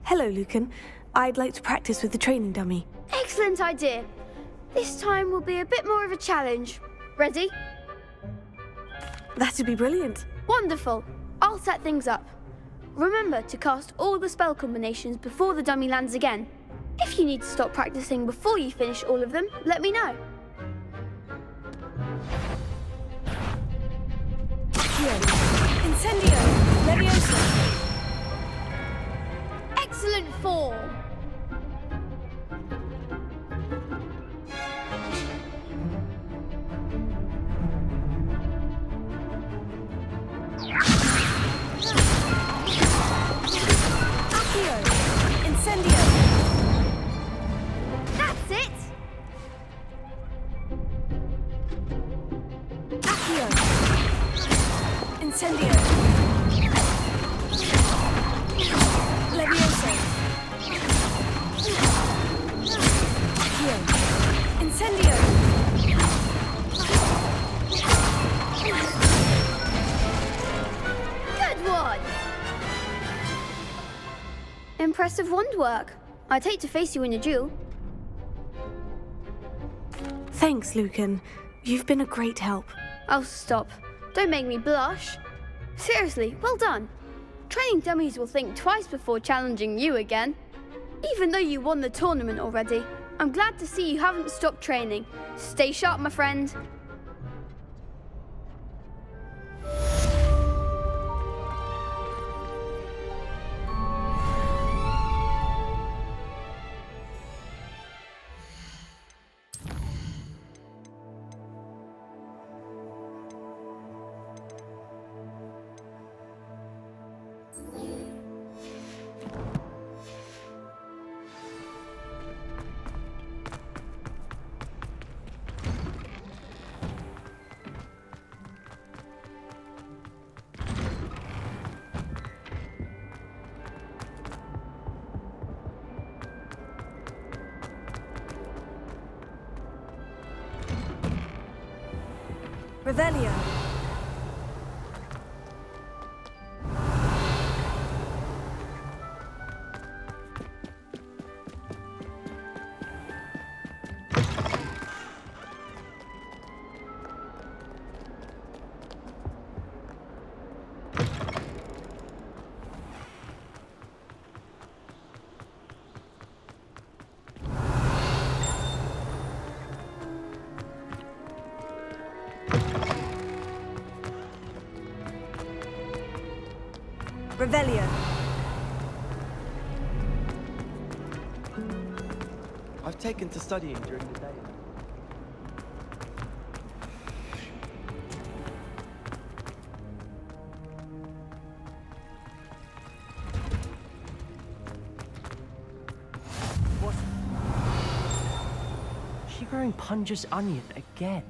Hello, Lucan. I'd like to practice with the training dummy. Excellent idea. This time will be a bit more of a challenge. Ready? That'd be brilliant. Wonderful. I'll set things up. Remember to cast all the spell combinations before the dummy lands again. If you need to stop practicing before you finish all of them, let me know. Incendio! Leviosa! Excellent form. Accio! Incendio! That's it. Accio! Incendio! Leviosa! Accio! Incendio! Good one. Impressive wand work. I'd hate to face you in a duel. Thanks, Lucan. You've been a great help. Oh, stop. Don't make me blush. Seriously, well done. Training dummies will think twice before challenging you again. Even though you won the tournament already, I'm glad to see you haven't stopped training. Stay sharp, my friend. Revelio! Revelio! I've taken to studying during the day. What? Is she growing Punja's onion again?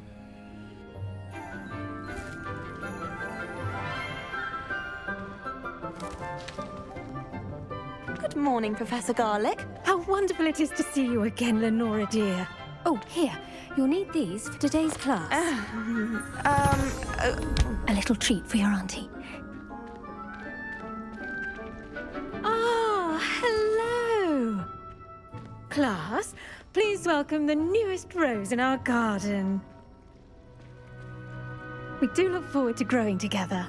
Good morning, Professor Garlick. How wonderful it is to see you again, Lenora dear. Oh, here. You'll need these for today's class. A little treat for your auntie. Ah, hello. Class, please welcome the newest rose in our garden. We do look forward to growing together.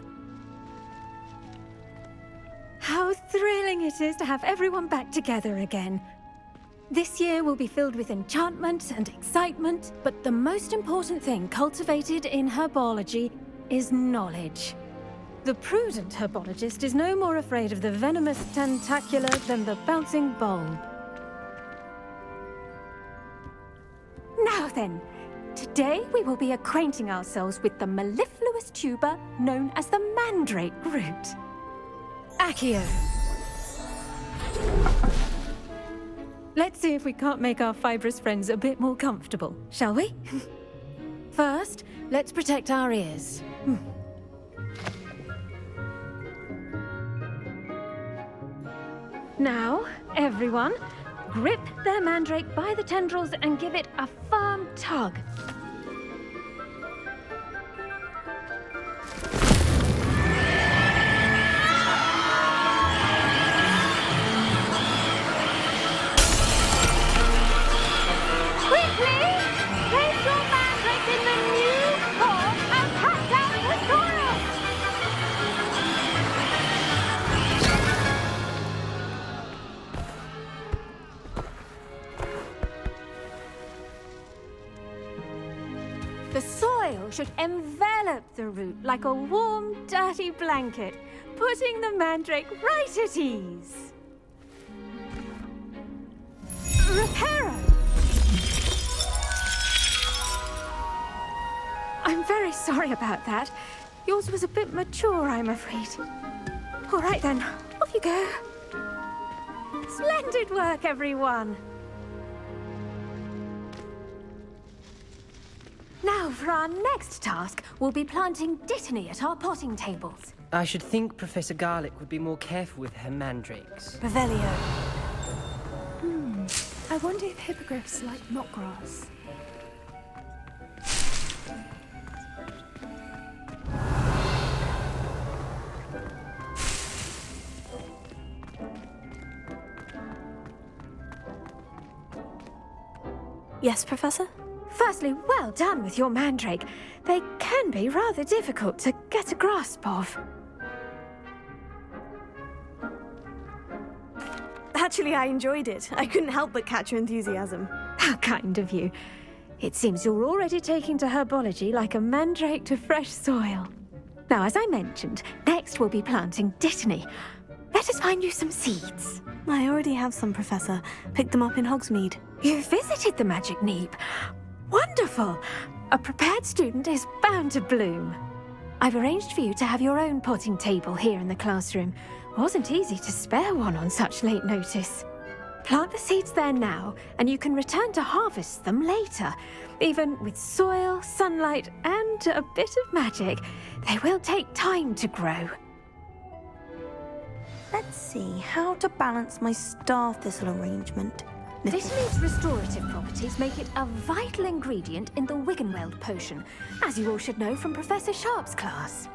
How thrilling it is to have everyone back together again. This year will be filled with enchantment and excitement, but the most important thing cultivated in herbology is knowledge. The prudent herbologist is no more afraid of the venomous tentacula than the bouncing bulb. Now then, today we will be acquainting ourselves with the mellifluous tuber known as the mandrake root. Accio. Let's see if we can't make our fibrous friends a bit more comfortable, shall we? First, let's protect our ears. Now, everyone, grip their mandrake by the tendrils and give it a firm tug. The soil should envelop the root like a warm, dirty blanket, putting the mandrake right at ease. Reparo! I'm very sorry about that. Yours was a bit mature, I'm afraid. All right then, off you go. Splendid work, everyone. Now, for our next task, we'll be planting dittany at our potting tables. I should think Professor Garlic would be more careful with her mandrakes. Revelio. I wonder if hippogriffs like knotgrass. Yes, Professor? Firstly, well done with your mandrake. They can be rather difficult to get a grasp of. Actually, I enjoyed it. I couldn't help but catch your enthusiasm. How kind of you. It seems you're already taking to herbology like a mandrake to fresh soil. Now, as I mentioned, next we'll be planting dittany. Let us find you some seeds. I already have some, Professor. Picked them up in Hogsmeade. You visited the Magic Neep. Wonderful! A prepared student is bound to bloom. I've arranged for you to have your own potting table here in the classroom. Wasn't easy to spare one on such late notice. Plant the seeds there now, and you can return to harvest them later. Even with soil, sunlight, and a bit of magic, they will take time to grow. Let's see how to balance my star thistle arrangement. Dittany's restorative properties make it a vital ingredient in the Wiggenweld potion, as you all should know from Professor Sharp's class.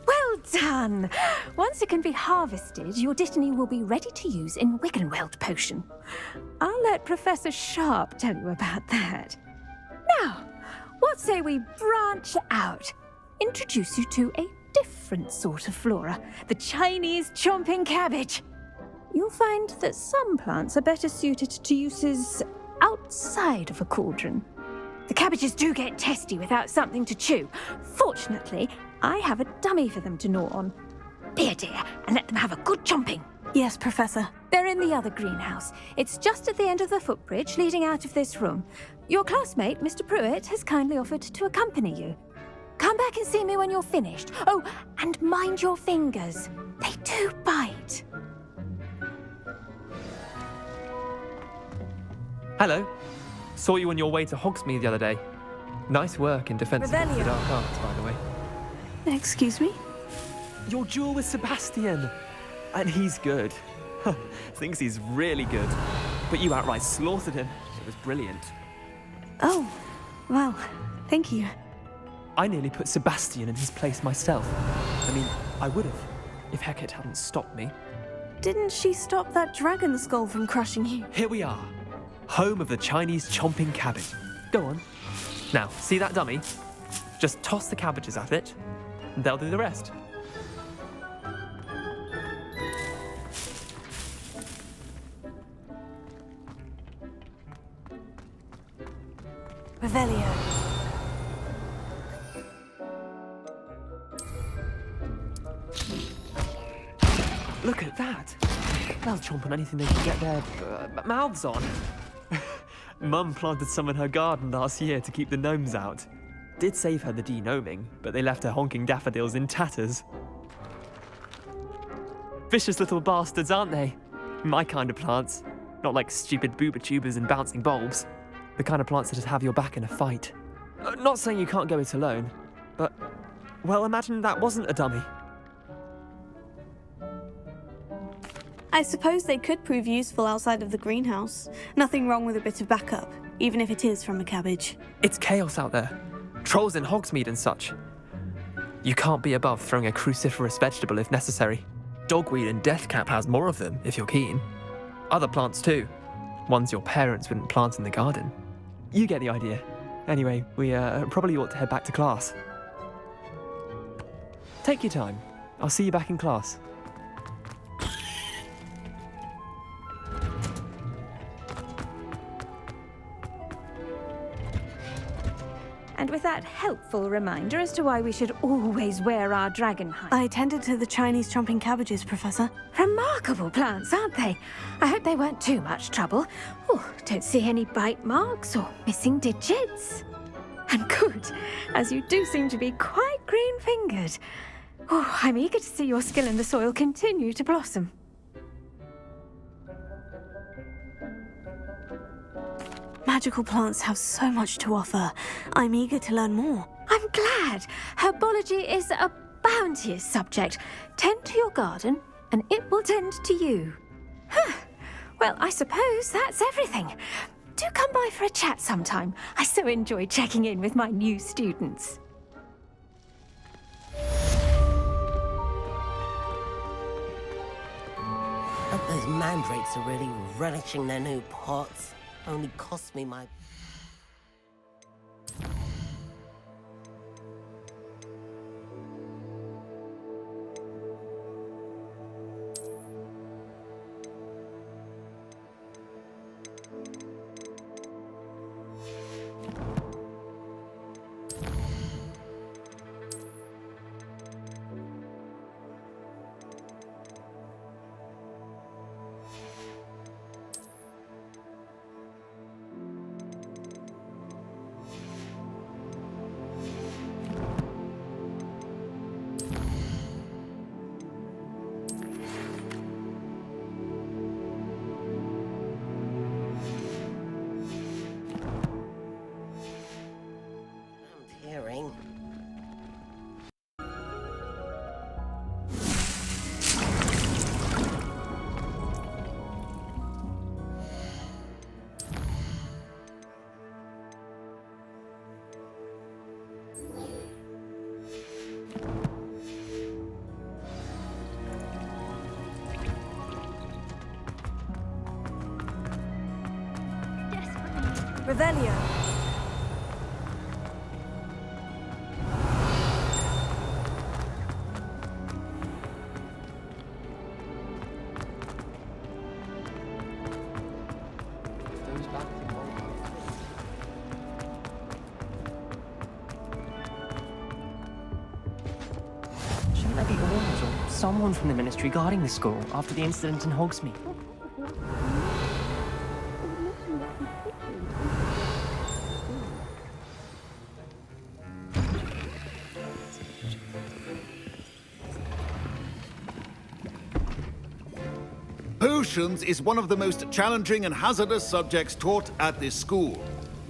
Well done! Once it can be harvested, your dittany will be ready to use in Wiggenweld potion. I'll let Professor Sharp tell you about that. Now, what say we branch out? Introduce you to a different sort of flora, the Chinese chomping cabbage. You'll find that some plants are better suited to uses outside of a cauldron. The cabbages do get testy without something to chew. Fortunately, I have a dummy for them to gnaw on. Be a dear and let them have a good chomping. Yes, Professor. They're in the other greenhouse. It's just at the end of the footbridge leading out of this room. Your classmate, Mr. Pruitt, has kindly offered to accompany you. Come back and see me when you're finished. Oh, and mind your fingers. They do bite. Hello. Saw you on your way to Hogsmeade the other day. Nice work in defense against the Revelio. dark arts, by the way. Excuse me? Your duel with Sebastian. And he's good. Thinks he's really good. But you outright slaughtered him. It was brilliant. Oh, well, thank you. I nearly put Sebastian in his place myself. I mean, I would have, if Hecate hadn't stopped me. Didn't she stop that dragon skull from crushing you? Here we are. Home of the Chinese chomping cabbage. Go on. Now, see that dummy? Just toss the cabbages at it, and they'll do the rest. Revelio. Look at that. They'll chomp on anything they can get their mouths on. Mum planted some in her garden last year to keep the gnomes out. Did save her the de-gnoming, but they left her honking daffodils in tatters. Vicious little bastards, aren't they? My kind of plants. Not like stupid booba tubers and bouncing bulbs. The kind of plants that just have your back in a fight. Not saying you can't go it alone, but, well, imagine that wasn't a dummy. I suppose they could prove useful outside of the greenhouse. Nothing wrong with a bit of backup, even if it is from a cabbage. It's chaos out there. Trolls in Hogsmeade and such. You can't be above throwing a cruciferous vegetable if necessary. Dogweed and deathcap has more of them, if you're keen. Other plants too. Ones your parents wouldn't plant in the garden. You get the idea. Anyway, we probably ought to head back to class. Take your time. I'll see you back in class. And with that helpful reminder as to why we should always wear our dragon hide. I tended to the Chinese chomping cabbages, Professor. Remarkable plants, aren't they? I hope they weren't too much trouble. Oh, don't see any bite marks or missing digits. And good, as you do seem to be quite green-fingered. Oh, I'm eager to see your skill in the soil continue to blossom. Magical plants have so much to offer. I'm eager to learn more. I'm glad. Herbology is a bounteous subject. Tend to your garden, and it will tend to you. Huh. Well, I suppose that's everything. Do come by for a chat sometime. I so enjoy checking in with my new students. Hope those mandrakes are really relishing their new pots. Only cost me my... hearing. Revelio. Shouldn't there be orders or someone from the Ministry guarding the school after the incident in Hogsmeade? Potions is one of the most challenging and hazardous subjects taught at this school.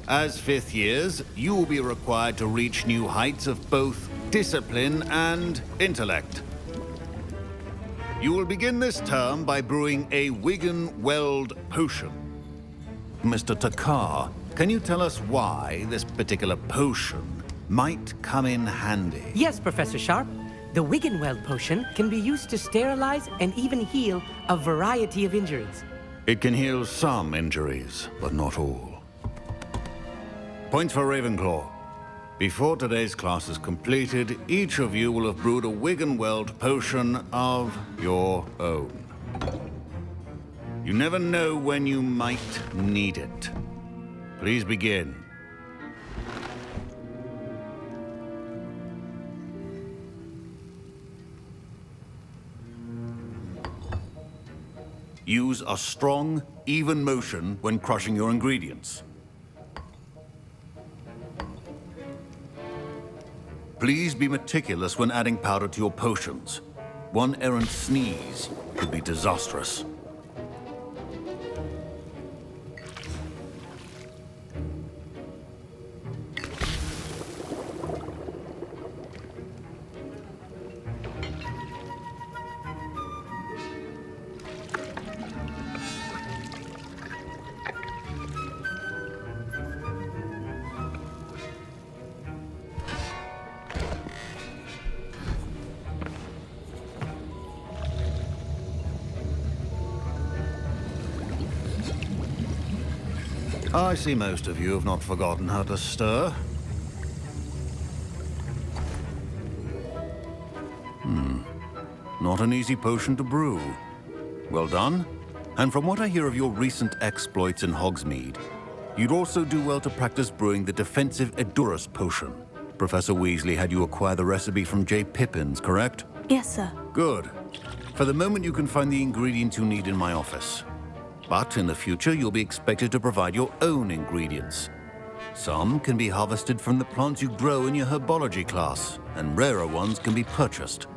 As fifth years, you will be required to reach new heights of both discipline and intellect. You will begin this term by brewing a Wigan-Weld potion. Mr. Takar, can you tell us why this particular potion might come in handy? Yes, Professor Sharp. The Wigan-Weld potion can be used to sterilize and even heal a variety of injuries. It can heal some injuries, but not all. Points for Ravenclaw. Before today's class is completed, each of you will have brewed a Wigan-Weld potion of your own. You never know when you might need it. Please begin. Use a strong, even motion when crushing your ingredients. Please be meticulous when adding powder to your potions. One errant sneeze could be disastrous. I see most of you have not forgotten how to stir. not an easy potion to brew. Well done. And from what I hear of your recent exploits in Hogsmeade, you'd also do well to practice brewing the defensive Edurus potion. Professor Weasley had you acquire the recipe from J. Pippins, correct? Yes, sir. Good. For the moment, you can find the ingredients you need in my office. But in the future, you'll be expected to provide your own ingredients. Some can be harvested from the plants you grow in your herbology class, and rarer ones can be purchased.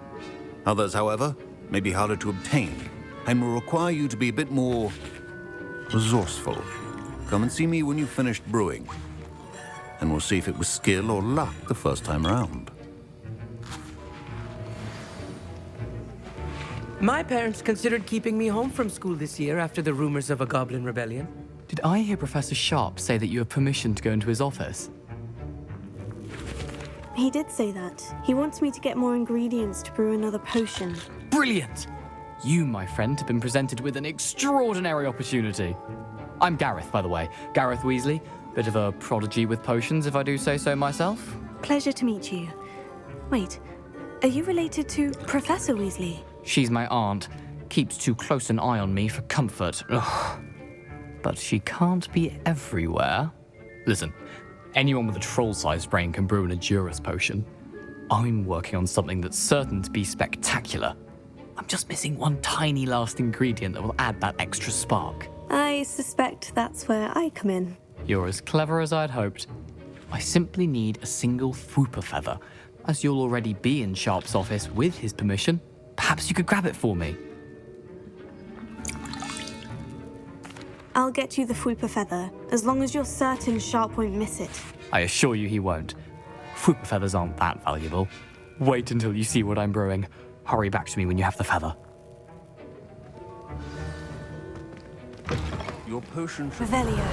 Others, however, may be harder to obtain, and will require you to be a bit more resourceful. Come and see me when you've finished brewing, and we'll see if it was skill or luck the first time around. My parents considered keeping me home from school this year after the rumors of a goblin rebellion. Did I hear Professor Sharp say that you have permission to go into his office? He did say that. He wants me to get more ingredients to brew another potion. Brilliant! You, my friend, have been presented with an extraordinary opportunity. I'm Gareth, by the way. Gareth Weasley. Bit of a prodigy with potions, if I do say so myself. Pleasure to meet you. Wait, are you related to Professor Weasley? She's my aunt. Keeps too close an eye on me for comfort. Ugh. But she can't be everywhere. Listen, anyone with a troll-sized brain can brew an Edurus potion. I'm working on something that's certain to be spectacular. I'm just missing one tiny last ingredient that will add that extra spark. I suspect that's where I come in. You're as clever as I'd hoped. I simply need a single Fwooper feather. As you'll already be in Sharp's office with his permission, perhaps you could grab it for me. I'll get you the Fwooper feather, as long as you're certain Sharp won't miss it. I assure you he won't. Fwooper feathers aren't that valuable. Wait until you see what I'm brewing. Hurry back to me when you have the feather. Your potion should... Revelio.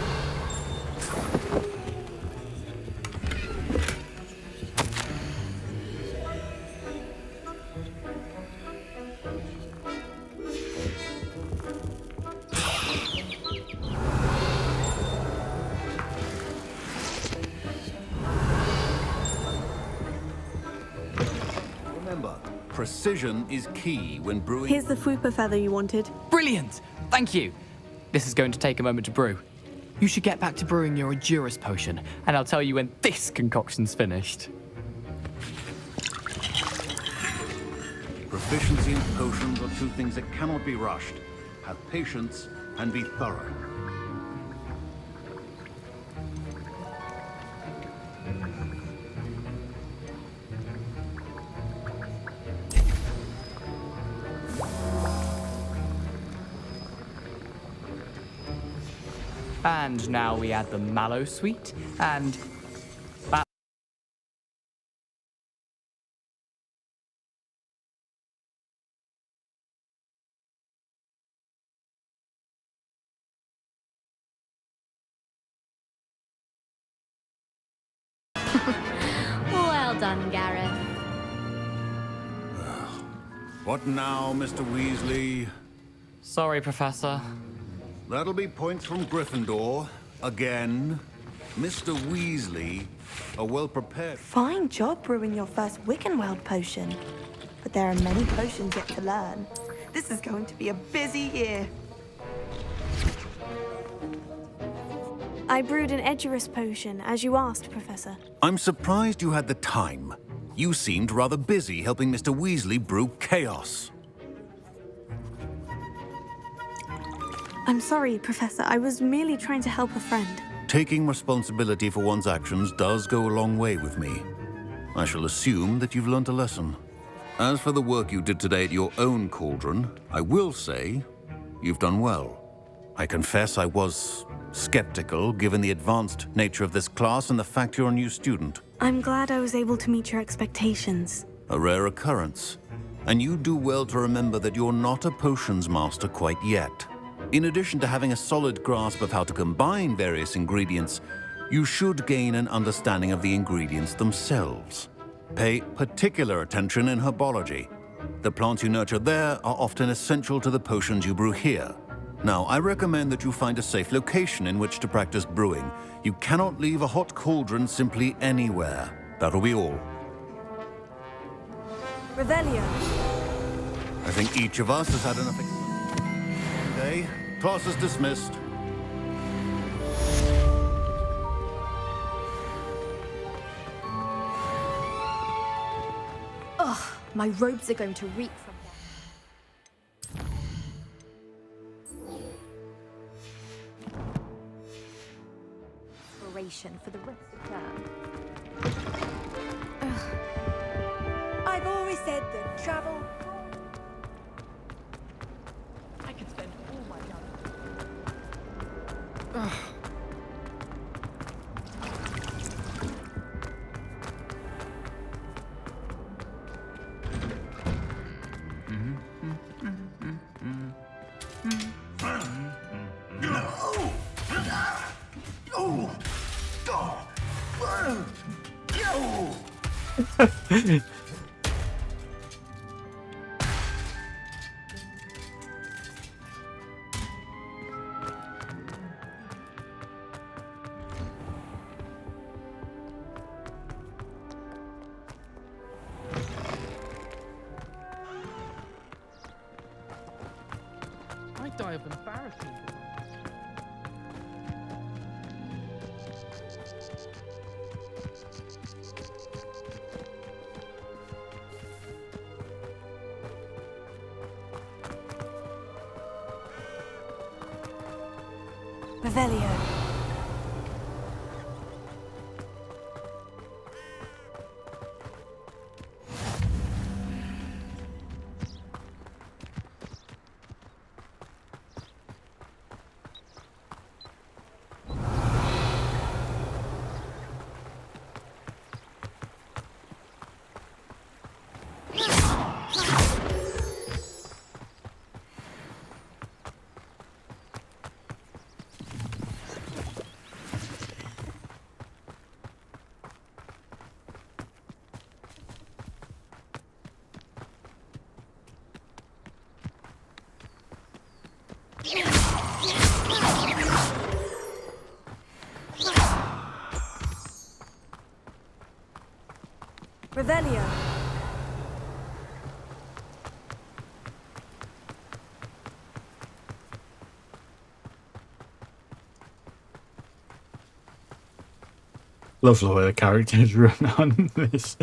Remember, precision is key when brewing... Here's the Fwooper feather you wanted. Brilliant! Thank you! This is going to take a moment to brew. You should get back to brewing your Edurus potion, and I'll tell you when this concoction's finished. Proficiency in potions are two things that cannot be rushed. Have patience and be thorough. And now we add the mallow sweet, and that... Well done, Gareth. What now, Mr. Weasley? Sorry, Professor. That'll be points from Gryffindor. Again. Mr. Weasley, a well-prepared... Fine job brewing your first Wiccanweld potion. But there are many potions yet to learn. This is going to be a busy year. I brewed an Edurus potion, as you asked, Professor. I'm surprised you had the time. You seemed rather busy helping Mr. Weasley brew chaos. I'm sorry, Professor. I was merely trying to help a friend. Taking responsibility for one's actions does go a long way with me. I shall assume that you've learnt a lesson. As for the work you did today at your own cauldron, I will say you've done well. I confess I was skeptical, given the advanced nature of this class and the fact you're a new student. I'm glad I was able to meet your expectations. A rare occurrence. And you do well to remember that you're not a potions master quite yet. In addition to having a solid grasp of how to combine various ingredients, you should gain an understanding of the ingredients themselves. Pay particular attention in herbology. The plants you nurture there are often essential to the potions you brew here. Now, I recommend that you find a safe location in which to practice brewing. You cannot leave a hot cauldron simply anywhere. That'll be all. Revelio. I think each of us has had enough today. Class is dismissed. Ugh, my robes are going to reek from that. Inspiration for the rest of term. I've always said that travel. I could spend all my time. I die of embarrassment. Revelio. Revelio. Love the way the characters run on this.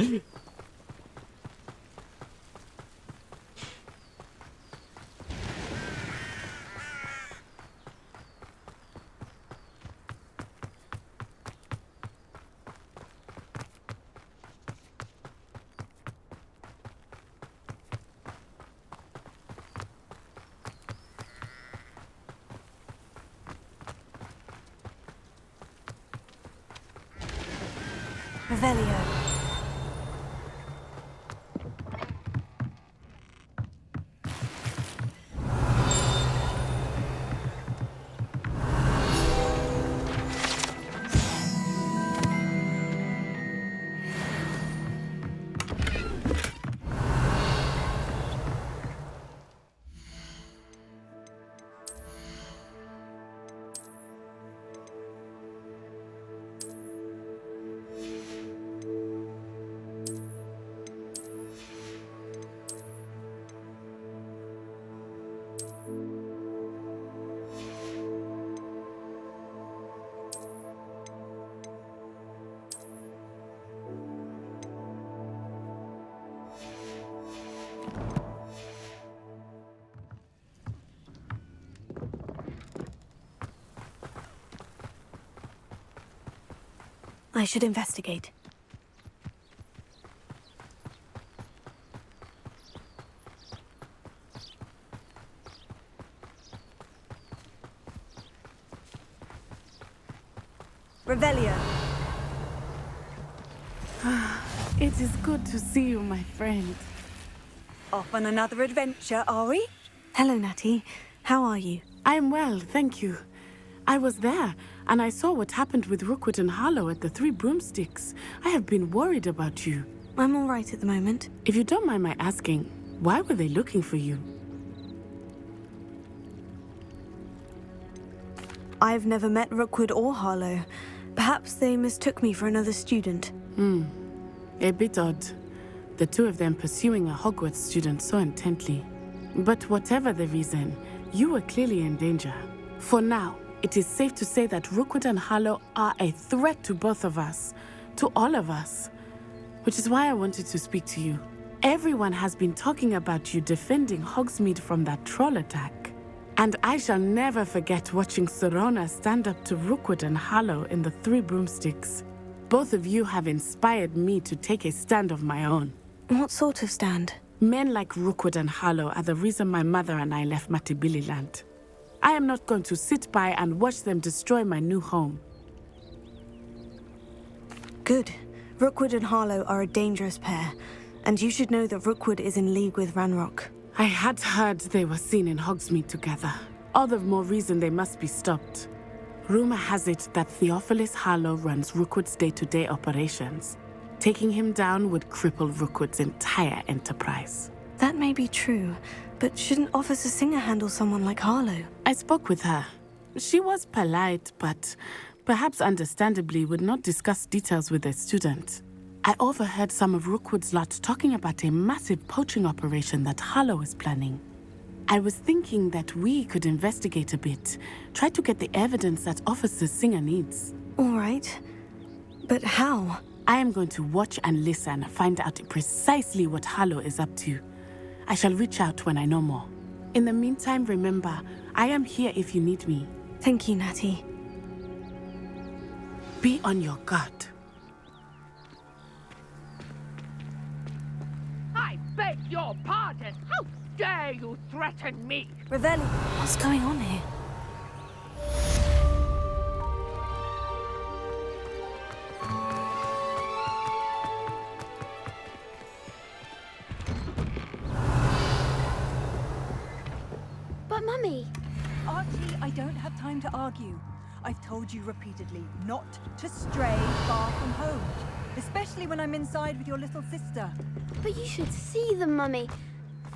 Revelio. I should investigate. Revelio. It is good to see you, my friend. Off on another adventure, are we? Hello, Natty. How are you? I'm well, thank you. I was there, and I saw what happened with Rookwood and Harlow at the Three Broomsticks. I have been worried about you. I'm all right at the moment. If you don't mind my asking, why were they looking for you? I've never met Rookwood or Harlow. Perhaps they mistook me for another student. A bit odd. The two of them pursuing a Hogwarts student so intently. But whatever the reason, you were clearly in danger. For now, it is safe to say that Rookwood and Harlow are a threat to both of us, to all of us. Which is why I wanted to speak to you. Everyone has been talking about you defending Hogsmeade from that troll attack. And I shall never forget watching Serona stand up to Rookwood and Harlow in the Three Broomsticks. Both of you have inspired me to take a stand of my own. What sort of stand? Men like Rookwood and Harlow are the reason my mother and I left Matabeleland. I am not going to sit by and watch them destroy my new home. Good. Rookwood and Harlow are a dangerous pair, and you should know that Rookwood is in league with Ranrock. I had heard they were seen in Hogsmeade together. All the more reason they must be stopped. Rumor has it that Theophilus Harlow runs Rookwood's day-to-day operations. Taking him down would cripple Rookwood's entire enterprise. That may be true, but shouldn't Officer Singer handle someone like Harlow? I spoke with her. She was polite, but perhaps understandably would not discuss details with a student. I overheard some of Rookwood's lot talking about a massive poaching operation that Harlow is planning. I was thinking that we could investigate a bit, try to get the evidence that Officer Singer needs. All right. But how? I am going to watch and listen, find out precisely what Harlow is up to. I shall reach out when I know more. In the meantime, remember, I am here if you need me. Thank you, Natty. Be on your guard. I beg your pardon. How dare you threaten me? Ravelli, what's going on here? But Mummy... Archie, I don't have time to argue. I've told you repeatedly not to stray far from home, especially when I'm inside with your little sister. But you should see them, Mummy.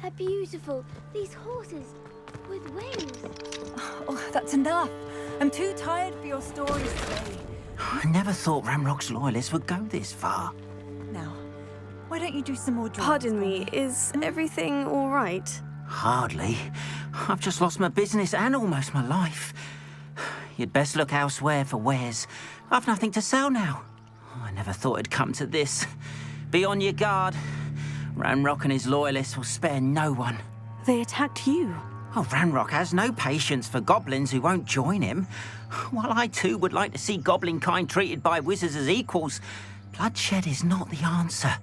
They're beautiful. These horses with wings. Oh, that's enough. I'm too tired for your stories today. I never thought Ranrock's loyalists would go this far. Now, why don't you do some more drawings? Pardon me, is everything all right? Hardly. I've just lost my business and almost my life. You'd best look elsewhere for wares. I've nothing to sell now. I never thought it'd come to this. Be on your guard. Ranrock and his loyalists will spare no one. They attacked you. Oh, Ranrock has no patience for goblins who won't join him. While I too would like to see goblin kind treated by wizards as equals, bloodshed is not the answer.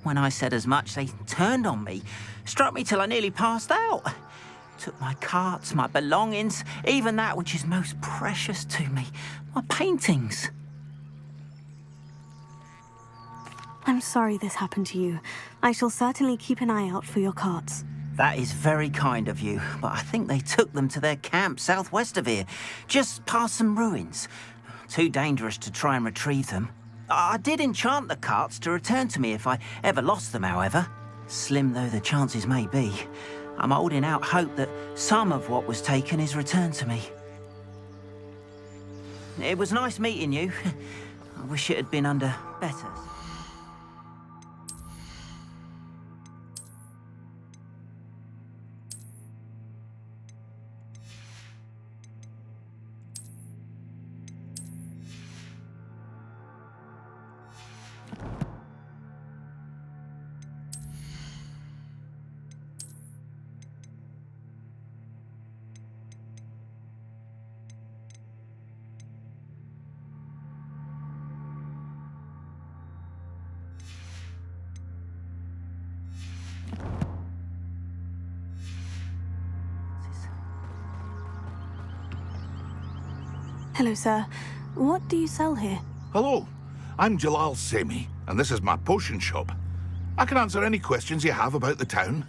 When I said as much, they turned on me, struck me till I nearly passed out. Took my carts, my belongings, even that which is most precious to me, my paintings. I'm sorry this happened to you. I shall certainly keep an eye out for your carts. That is very kind of you, but I think they took them to their camp southwest of here, just past some ruins. Too dangerous to try and retrieve them. I did enchant the carts to return to me if I ever lost them, however. Slim though the chances may be, I'm holding out hope that some of what was taken is returned to me. It was nice meeting you. I wish it had been under better. Hello, sir. What do you sell here? Hello, I'm Jalal Semi, and this is my potion shop. I can answer any questions you have about the town.